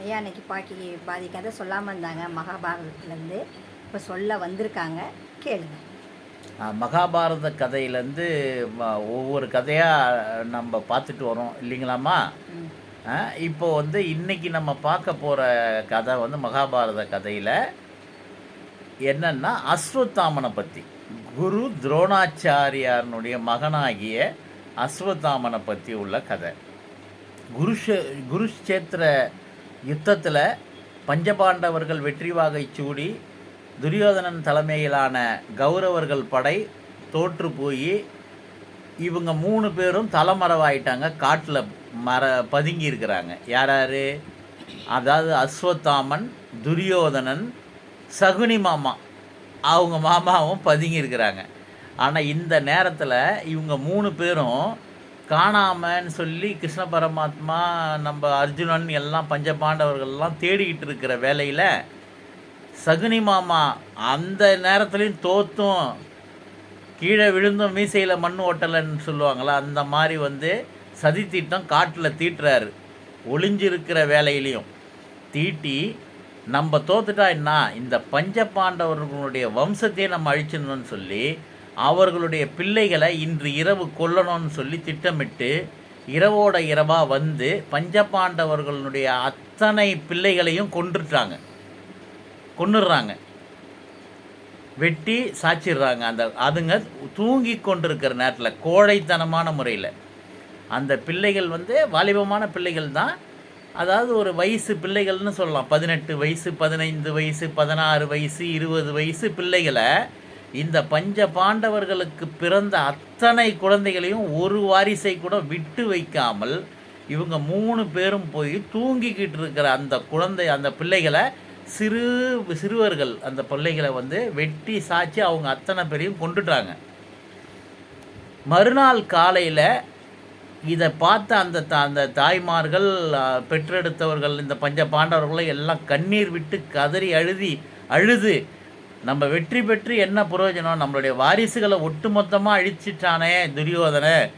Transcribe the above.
ஐயா அன்னைக்கு பாதி கதை சொல்லாமல் இருந்தாங்க மகாபாரதத்துலேருந்து. இப்போ சொல்ல வந்திருக்காங்க, கேளுங்க. மகாபாரத கதையிலேருந்து ஒவ்வொரு கதையாக நம்ம பார்த்துட்டு வரோம் இல்லைங்களாம்மா. இப்போ இன்னைக்கு நம்ம பார்க்க போகிற கதை மகாபாரத கதையில் என்னன்னா அஸ்வத்தாமனை பற்றி, குரு துரோணாச்சாரியாரனுடைய மகனாகிய அஸ்வத்தாமனை பற்றி உள்ள கதை. குருஷேத்திர யுத்தத்தில் பஞ்சபாண்டவர்கள் வெற்றி வாகை சூடி துரியோதனன் தலைமையிலான கௌரவர்கள் படை தோற்று போய் இவங்க 3 பேரும் தலைமறைவாயிட்டாங்க, காட்டில் பதுங்கி இருக்கிறாங்க. யார்? அதாவது அஸ்வத்தாமன், துரியோதனன், சகுனி மாமா, அவங்க மாமாவும் பதுங்கி இருக்கிறாங்க. ஆனால் இந்த நேரத்தில் இவங்க 3 பேரும் காணாமன்னு சொல்லி கிருஷ்ண பரமாத்மா, நம்ம அர்ஜுனன் எல்லாம் பஞ்சபாண்டவர்கள்லாம் தேடிக்கிட்டு இருக்கிற வேலையில் சகுனி மாமா அந்த நேரத்துலையும் தோத்தும் கீழே விழுந்தும் மீசையில் மண் ஓட்டலைன்னு சொல்லுவாங்களா, அந்த மாதிரி சதி தீட்டம் காட்டில் தீட்டுறாரு. ஒளிஞ்சிருக்கிற வேலையிலையும் தீட்டி நம்ம தோத்துட்டா என்ன, இந்த பஞ்ச பாண்டவர்களுடைய வம்சத்தையே நம்ம அழிச்சிடணும்னு சொல்லி அவர்களுடைய பிள்ளைகளை இன்று இரவு கொல்லணும்னு சொல்லி திட்டமிட்டு இரவோட இரவாக பஞ்சபாண்டவர்களுடைய அத்தனை பிள்ளைகளையும் கொன்னுடுறாங்க, வெட்டி சாச்சிடுறாங்க. அதுங்க தூங்கி கொண்டிருக்கிற நேரத்தில் கோழைத்தனமான முறையில் அந்த பிள்ளைகள் வாலிபமான பிள்ளைகள் தான். அதாவது ஒரு வயசு பிள்ளைகள்னு சொல்லலாம். 18 வயசு, 15 வயசு, 16 வயசு, 20 வயசு பிள்ளைகளை, இந்த பஞ்ச பாண்டவர்களுக்கு பிறந்த அத்தனை குழந்தைகளையும் ஒரு வாரிசை கூட விட்டு வைக்காமல் இவங்க 3 பேரும் போய் தூங்கிக்கிட்டு இருக்கிற அந்த பிள்ளைகளை, சிறுவர்கள் அந்த பிள்ளைகளை வெட்டி சாய்ச்சி அவங்க அத்தனை பேரையும் கொண்டுட்டாங்க. மறுநாள் காலையில் இதை பார்த்த அந்த தாய்மார்கள், பெற்றெடுத்தவர்கள், இந்த பஞ்ச பாண்டவர்களை எல்லாம் கண்ணீர் விட்டு கதறி அழுது நம்ம வெற்றி பெற்று என்ன பிரயோஜனம், நம்மளுடைய வாரிசுகளை ஒட்டுமொத்தமாக அழிச்சிட்டானே துரியோதனை,